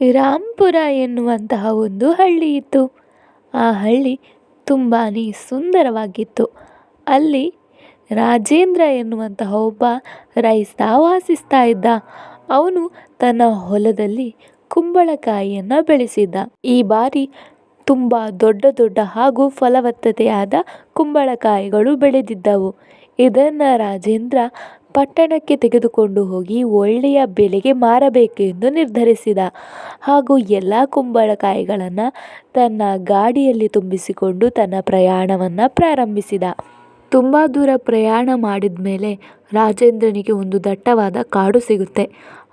ರಾಂಪುರ ಎನ್ನುವಂತಹ ಒಂದು ಹಳ್ಳಿ ಇತ್ತು. ಆ ಹಳ್ಳಿ ತುಂಬಾ ಸುಂದರವಾಗಿತ್ತು. ಅಲ್ಲಿ ರಾಜೇಂದ್ರ ಎನ್ನುವಂತಹ ಒಬ್ಬ ರೈತ ವಾಸಿಸ್ತಾ ಇದ್ದ. ಅವನು ತನ್ನ ಹೊಲದಲ್ಲಿ ಕುಂಬಳಕಾಯಿಯನ್ನು ಬೆಳೆಸಿದ್ದ. ಈ ಬಾರಿ ತುಂಬ ದೊಡ್ಡ ದೊಡ್ಡ ಹಾಗೂ ಫಲವತ್ತತೆಯಾದ ಕುಂಬಳಕಾಯಿಗಳು ಬೆಳೆದಿದ್ದವು. ಇದನ್ನು ರಾಜೇಂದ್ರ ಪಟ್ಟಣಕ್ಕೆ ತೆಗೆದುಕೊಂಡು ಹೋಗಿ ಒಳ್ಳೆಯ ಬೆಲೆಗೆ ಮಾರಬೇಕು ಎಂದು ನಿರ್ಧರಿಸಿದ. ಹಾಗೂ ಎಲ್ಲ ಕುಂಬಳಕಾಯಿಗಳನ್ನು ತನ್ನ ಗಾಡಿಯಲ್ಲಿ ತುಂಬಿಸಿಕೊಂಡು ತನ್ನ ಪ್ರಯಾಣವನ್ನು ಪ್ರಾರಂಭಿಸಿದ. ತುಂಬ ದೂರ ಪ್ರಯಾಣ ಮಾಡಿದ ಮೇಲೆ ರಾಜೇಂದ್ರನಿಗೆ ಒಂದು ದಟ್ಟವಾದ ಕಾಡು ಸಿಗುತ್ತೆ.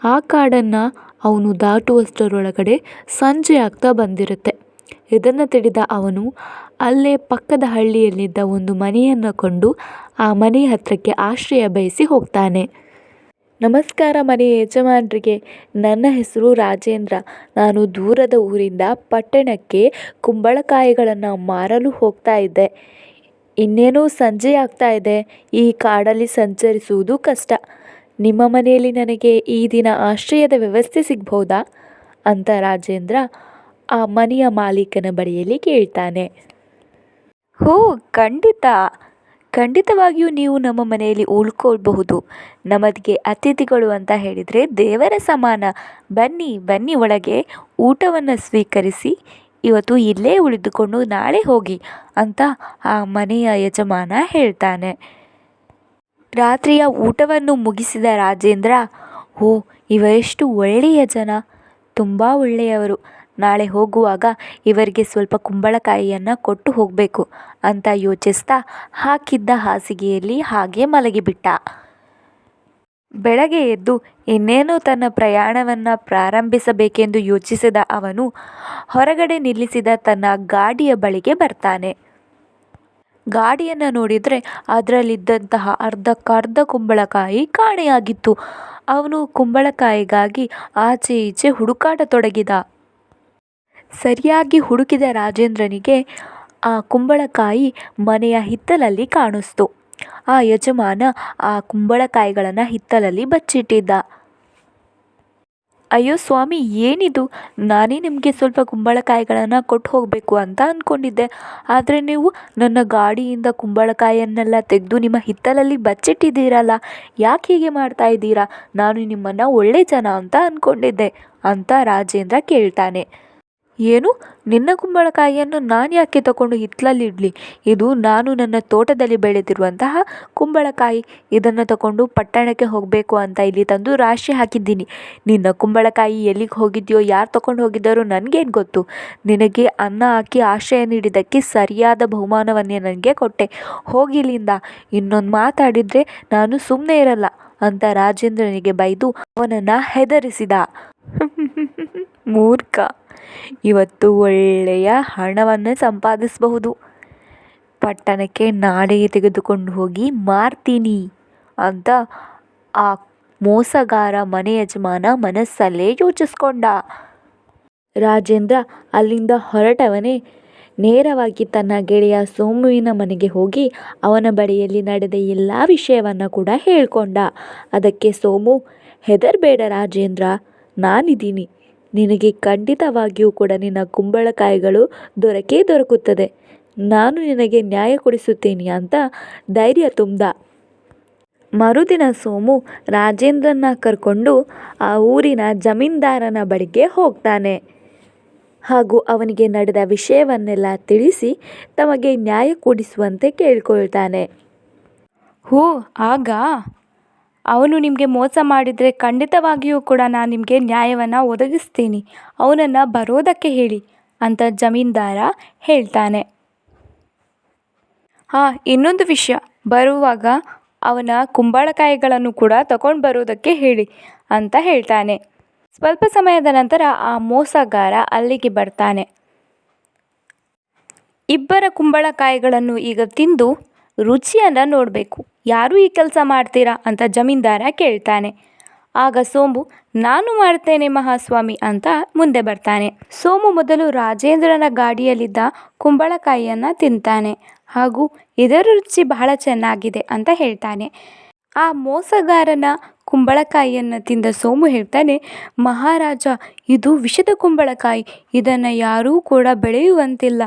ಆ ಕಾಡನ್ನು ಅವನು ದಾಟುವಷ್ಟರೊಳಗಡೆ ಸಂಜೆ ಆಗ್ತಾ ಬಂದಿರುತ್ತೆ. ಇದನ್ನು ತಿಳಿದ ಅವನು ಅಲ್ಲೇ ಪಕ್ಕದ ಹಳ್ಳಿಯಲ್ಲಿದ್ದ ಒಂದು ಮನೆಯನ್ನು ಕೊಂಡು ಆ ಮನೆ ಹತ್ತಿರಕ್ಕೆ ಆಶ್ರಯ ಬಯಸಿ ಹೋಗ್ತಾನೆ. ನಮಸ್ಕಾರ ಮನೆಯ ಯಜಮಾನರಿಗೆ, ನನ್ನ ಹೆಸರು ರಾಜೇಂದ್ರ. ನಾನು ದೂರದ ಊರಿಂದ ಪಟ್ಟಣಕ್ಕೆ ಕುಂಬಳಕಾಯಿಗಳನ್ನು ಮಾರಲು ಹೋಗ್ತಾ ಇದ್ದೆ. ಇನ್ನೇನು ಸಂಜೆ ಆಗ್ತಾ ಇದೆ. ಈ ಕಾಡಲ್ಲಿ ಸಂಚರಿಸುವುದು ಕಷ್ಟ. ನಿಮ್ಮ ಮನೆಯಲ್ಲಿ ನನಗೆ ಈ ದಿನ ಆಶ್ರಯದ ವ್ಯವಸ್ಥೆ ಸಿಗ್ಬೋದಾ ಅಂತ ರಾಜೇಂದ್ರ ಆ ಮನೆಯ ಮಾಲೀಕನ ಬಳಿಯಲ್ಲಿ ಕೇಳ್ತಾನೆ. ಹೋ, ಖಂಡಿತವಾಗಿಯೂ ನೀವು ನಮ್ಮ ಮನೆಯಲ್ಲಿ ಉಳ್ಕೊಳ್ಬಹುದು. ನಮಗೆ ಅತಿಥಿಗಳು ಅಂತ ಹೇಳಿದರೆ ದೇವರ ಸಮಾನ. ಬನ್ನಿ ಬನ್ನಿ, ಒಳಗೆ ಊಟವನ್ನು ಸ್ವೀಕರಿಸಿ ಇವತ್ತು ಇಲ್ಲೇ ಉಳಿದುಕೊಂಡು ನಾಳೆ ಹೋಗಿ ಅಂತ ಆ ಮನೆಯ ಯಜಮಾನ ಹೇಳ್ತಾನೆ. ರಾತ್ರಿಯ ಊಟವನ್ನು ಮುಗಿಸಿದ ರಾಜೇಂದ್ರ, ಓ, ಇವರೆಷ್ಟು ಒಳ್ಳೆಯ ಜನ, ತುಂಬ ಒಳ್ಳೆಯವರು. ನಾಳೆ ಹೋಗುವಾಗ ಇವರಿಗೆ ಸ್ವಲ್ಪ ಕುಂಬಳಕಾಯಿಯನ್ನು ಕೊಟ್ಟು ಹೋಗಬೇಕು ಅಂತ ಯೋಚಿಸ್ತಾ ಹಾಕಿದ್ದ ಹಾಸಿಗೆಯಲ್ಲಿ ಹಾಗೆ ಮಲಗಿಬಿಟ್ಟ. ಬೆಳಗ್ಗೆ ಎದ್ದು ಇನ್ನೇನು ತನ್ನ ಪ್ರಯಾಣವನ್ನು ಪ್ರಾರಂಭಿಸಬೇಕೆಂದು ಯೋಚಿಸಿದ ಅವನು ಹೊರಗಡೆ ನಿಲ್ಲಿಸಿದ ತನ್ನ ಗಾಡಿಯ ಬಳಿಗೆ ಬರ್ತಾನೆ. ಗಾಡಿಯನ್ನು ನೋಡಿದರೆ ಅದರಲ್ಲಿದ್ದಂತಹ ಅರ್ಧಕ್ಕರ್ಧ ಕುಂಬಳಕಾಯಿ ಕಾಣೆಯಾಗಿತ್ತು. ಅವನು ಕುಂಬಳಕಾಯಿಗಾಗಿ ಆಚೆ ಈಚೆ ಹುಡುಕಾಟ ತೊಡಗಿದ. ಸರಿಯಾಗಿ ಹುಡುಕಿದ ರಾಜೇಂದ್ರನಿಗೆ ಆ ಕುಂಬಳಕಾಯಿ ಮನೆಯ ಹಿತ್ತಲಲ್ಲಿ ಕಾಣಿಸ್ತು. ಆ ಯಜಮಾನ ಆ ಕುಂಬಳಕಾಯಿಗಳನ್ನು ಹಿತ್ತಲಲ್ಲಿ ಬಚ್ಚಿಟ್ಟಿದ್ದ. ಅಯ್ಯೋ ಸ್ವಾಮಿ, ಏನಿದು? ನಾನೇ ನಿಮಗೆ ಸ್ವಲ್ಪ ಕುಂಬಳಕಾಯಿಗಳನ್ನು ಕೊಟ್ಟು ಹೋಗಬೇಕು ಅಂತ ಅಂದ್ಕೊಂಡಿದ್ದೆ. ಆದರೆ ನೀವು ನನ್ನ ಗಾಡಿಯಿಂದ ಕುಂಬಳಕಾಯಿಯನ್ನೆಲ್ಲ ತೆಗೆದು ನಿಮ್ಮ ಹಿತ್ತಲಲ್ಲಿ ಬಚ್ಚಿಟ್ಟಿದ್ದೀರಲ್ಲ, ಯಾಕೆ ಹೀಗೆ ಮಾಡ್ತಾ ಇದ್ದೀರಾ? ನಾನು ನಿಮ್ಮನ್ನು ಒಳ್ಳೆ ಜನ ಅಂತ ಅಂದ್ಕೊಂಡಿದ್ದೆ ಅಂತ ರಾಜೇಂದ್ರ ಕೇಳ್ತಾನೆ. ಏನು, ನಿನ್ನ ಕುಂಬಳಕಾಯಿಯನ್ನು ನಾನು ಯಾಕೆ ತಗೊಂಡು ಹಿತ್ತಲಲ್ಲಿಡಲಿ? ಇದು ನಾನು ನನ್ನ ತೋಟದಲ್ಲಿ ಬೆಳೆದಿರುವಂತಹ ಕುಂಬಳಕಾಯಿ. ಇದನ್ನು ತಗೊಂಡು ಪಟ್ಟಣಕ್ಕೆ ಹೋಗಬೇಕು ಅಂತ ಇಲ್ಲಿ ತಂದು ರಾಶಿ ಹಾಕಿದ್ದೀನಿ. ನಿನ್ನ ಕುಂಬಳಕಾಯಿ ಎಲ್ಲಿಗೆ ಹೋಗಿದೆಯೋ, ಯಾರು ತಗೊಂಡು ಹೋಗಿದ್ದಾರೋ ನನಗೇನು ಗೊತ್ತು? ನಿನಗೆ ಅನ್ನ ಹಾಕಿ ಆಶ್ರಯ ನೀಡಿದ್ದಕ್ಕೆ ಸರಿಯಾದ ಬಹುಮಾನವನ್ನೇ ನನಗೆ ಕೊಟ್ಟೆ. ಹೋಗಿಲ್ಲಿಂದ. ಇನ್ನೊಂದು ಮಾತಾಡಿದರೆ ನಾನು ಸುಮ್ಮನೆ ಇರಲ್ಲ ಅಂತ ರಾಜೇಂದ್ರನಿಗೆ ಬೈದು ಅವನನ್ನು ಹೆದರಿಸಿದ. ಮೂರ್ಖ, ಇವತ್ತು ಒಳ್ಳೆಯ ಹಣವನ್ನು ಸಂಪಾದಿಸಬಹುದು. ಪಟ್ಟಣಕ್ಕೆ ನಾಳೆ ತೆಗೆದುಕೊಂಡು ಹೋಗಿ ಮಾರ್ತೀನಿ ಅಂತ ಆ ಮೋಸಗಾರ ಮನೆ ಯಜಮಾನ ಮನಸ್ಸಲ್ಲೇ ಯೋಚಿಸ್ಕೊಂಡ. ರಾಜೇಂದ್ರ ಅಲ್ಲಿಂದ ಹೊರಟವನೇ ನೇರವಾಗಿ ತನ್ನ ಗೆಳೆಯ ಸೋಮುವಿನ ಮನೆಗೆ ಹೋಗಿ ಅವನ ಬಳಿಯಲ್ಲಿ ನಡೆದ ಎಲ್ಲ ವಿಷಯವನ್ನು ಕೂಡ ಹೇಳ್ಕೊಂಡ. ಅದಕ್ಕೆ ಸೋಮು, ಹೆದರಬೇಡ ರಾಜೇಂದ್ರ, ನಾನಿದ್ದೀನಿ. ನಿನಗೆ ಖಂಡಿತವಾಗಿಯೂ ಕೂಡ ನಿನ್ನ ಕುಂಬಳಕಾಯಿಗಳು ದೊರಕುತ್ತದೆ. ನಾನು ನಿನಗೆ ನ್ಯಾಯ ಕೊಡಿಸುತ್ತೀನಿ ಅಂತ ಧೈರ್ಯ ತುಂಬ್ದ. ಮರುದಿನ ಸೋಮು ರಾಜೇಂದ್ರನ ಕರ್ಕೊಂಡು ಆ ಊರಿನ ಜಮೀನ್ದಾರನ ಬಳಿಗೆ ಹೋಗ್ತಾನೆ. ಹಾಗೂ ಅವನಿಗೆ ನಡೆದ ವಿಷಯವನ್ನೆಲ್ಲ ತಿಳಿಸಿ ತಮಗೆ ನ್ಯಾಯ ಕೊಡಿಸುವಂತೆ ಕೇಳ್ಕೊಳ್ತಾನೆ. ಹೋ, ಆಗ ಅವನು ನಿಮಗೆ ಮೋಸ ಮಾಡಿದರೆ ಖಂಡಿತವಾಗಿಯೂ ಕೂಡ ನಾನು ನಿಮಗೆ ನ್ಯಾಯವನ್ನು ಒದಗಿಸ್ತೀನಿ. ಅವನನ್ನು ಬರೋದಕ್ಕೆ ಹೇಳಿ ಅಂತ ಜಮೀನ್ದಾರ ಹೇಳ್ತಾನೆ. ಇನ್ನೊಂದು ವಿಷಯ, ಬರುವಾಗ ಅವನ ಕುಂಬಳಕಾಯಿಗಳನ್ನು ಕೂಡ ತಗೊಂಡು ಬರೋದಕ್ಕೆ ಹೇಳಿ ಅಂತ ಹೇಳ್ತಾನೆ. ಸ್ವಲ್ಪ ಸಮಯದ ನಂತರ ಆ ಮೋಸಗಾರ ಅಲ್ಲಿಗೆ ಬರ್ತಾನೆ. ಇಬ್ಬರ ಕುಂಬಳಕಾಯಿಗಳನ್ನು ಈಗ ತಿಂದು ರುಚಿಯನ್ನು ನೋಡಬೇಕು. ಯಾರು ಈ ಕೆಲಸ ಮಾಡ್ತೀರಾ ಅಂತ ಜಮೀನ್ದಾರ ಕೇಳ್ತಾನೆ. ಆಗ ಸೋಮು, ನಾನು ಮಾಡ್ತೇನೆ ಮಹಾಸ್ವಾಮಿ ಅಂತ ಮುಂದೆ ಬರ್ತಾನೆ. ಸೋಮು ಮೊದಲು ರಾಜೇಂದ್ರನ ಗಾಡಿಯಲ್ಲಿದ್ದ ಕುಂಬಳಕಾಯಿಯನ್ನು ತಿಂತಾನೆ ಹಾಗೂ ಇದರ ರುಚಿ ಬಹಳ ಚೆನ್ನಾಗಿದೆ ಅಂತ ಹೇಳ್ತಾನೆ. ಆ ಮೋಸಗಾರನ ಕುಂಬಳಕಾಯಿಯನ್ನು ತಿಂದ ಸೋಮು ಹೇಳ್ತಾನೆ, ಮಹಾರಾಜ, ಇದು ವಿಷದ ಕುಂಬಳಕಾಯಿ, ಇದನ್ನು ಯಾರೂ ಕೂಡ ಬೆಳೆಯುವಂತಿಲ್ಲ.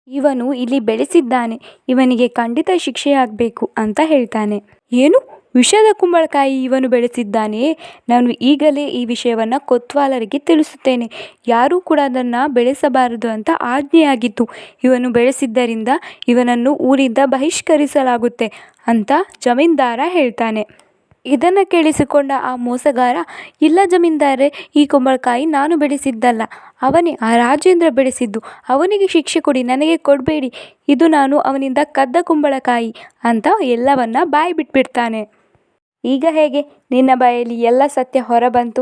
ಇವನು ಇಲ್ಲಿ ಬೆಳೆಸಿದ್ದಾನೆ, ಇವನಿಗೆ ಖಂಡಿತ ಶಿಕ್ಷೆಯಾಗಬೇಕು ಅಂತ ಹೇಳ್ತಾನೆ. ಏನು, ವಿಷದ ಕುಂಬಳಕಾಯಿ ಇವನು ಬೆಳೆಸಿದ್ದಾನೆಯೇ? ನಾನು ಈಗಲೇ ಈ ವಿಷಯವನ್ನು ಕೊತ್ವಾಲರಿಗೆ ತಿಳಿಸುತ್ತೇನೆ. ಯಾರೂ ಕೂಡ ಅದನ್ನು ಬೆಳೆಸಬಾರದು ಅಂತ ಆಜ್ಞೆಯಾಗಿತ್ತು. ಇವನು ಬೆಳೆಸಿದ್ದರಿಂದ ಇವನನ್ನು ಊರಿಂದ ಬಹಿಷ್ಕರಿಸಲಾಗುತ್ತೆ ಅಂತ ಜಮೀನ್ದಾರ ಹೇಳ್ತಾನೆ. ಇದನ್ನು ಕೇಳಿಸಿಕೊಂಡ ಆ ಮೋಸಗಾರ, ಇಲ್ಲ ಜಮೀನ್ದಾರೆ, ಈ ಕುಂಬಳಕಾಯಿ ನಾನು ಬೆಳೆಸಿದ್ದಲ್ಲ, ಅವನೇ ಆ ರಾಜೇಂದ್ರ ಬೆಳೆಸಿದ್ದು. ಅವನಿಗೆ ಶಿಕ್ಷೆ ಕೊಡಿ, ನನಗೆ ಕೊಡಬೇಡಿ. ಇದು ನಾನು ಅವನಿಂದ ಕದ್ದ ಕುಂಬಳಕಾಯಿ ಅಂತ ಎಲ್ಲವನ್ನ ಬಾಯಿ ಬಿಟ್ಬಿಡ್ತಾನೆ. ಈಗ ಹೇಗೆ, ನಿನ್ನ ಬಾಯಲ್ಲಿ ಎಲ್ಲ ಸತ್ಯ ಹೊರಬಂತು.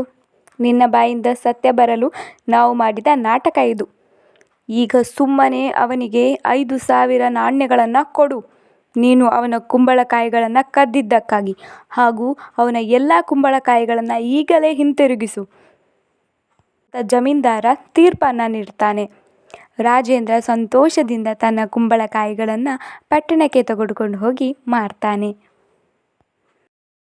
ನಿನ್ನ ಬಾಯಿಂದ ಸತ್ಯ ಬರಲು ನಾವು ಮಾಡಿದ ನಾಟಕ ಇದು. ಈಗ ಸುಮ್ಮನೆ ಅವನಿಗೆ 5,000 ನಾಣ್ಯಗಳನ್ನು ಕೊಡು, ನೀನು ಅವನ ಕುಂಬಳಕಾಯಿಗಳನ್ನು ಕದ್ದಿದ್ದಕ್ಕಾಗಿ, ಹಾಗೂ ಅವನ ಎಲ್ಲ ಕುಂಬಳಕಾಯಿಗಳನ್ನು ಈಗಲೇ ಹಿಂತಿರುಗಿಸು ಅಂತ ಜಮೀನ್ದಾರ ತೀರ್ಪನ್ನು ನೀಡ್ತಾನೆ. ರಾಜೇಂದ್ರ ಸಂತೋಷದಿಂದ ತನ್ನ ಕುಂಬಳಕಾಯಿಗಳನ್ನು ಪಟ್ಟಣಕ್ಕೆ ತೆಗೆದುಕೊಂಡು ಹೋಗಿ ಮಾರ್ತಾನೆ.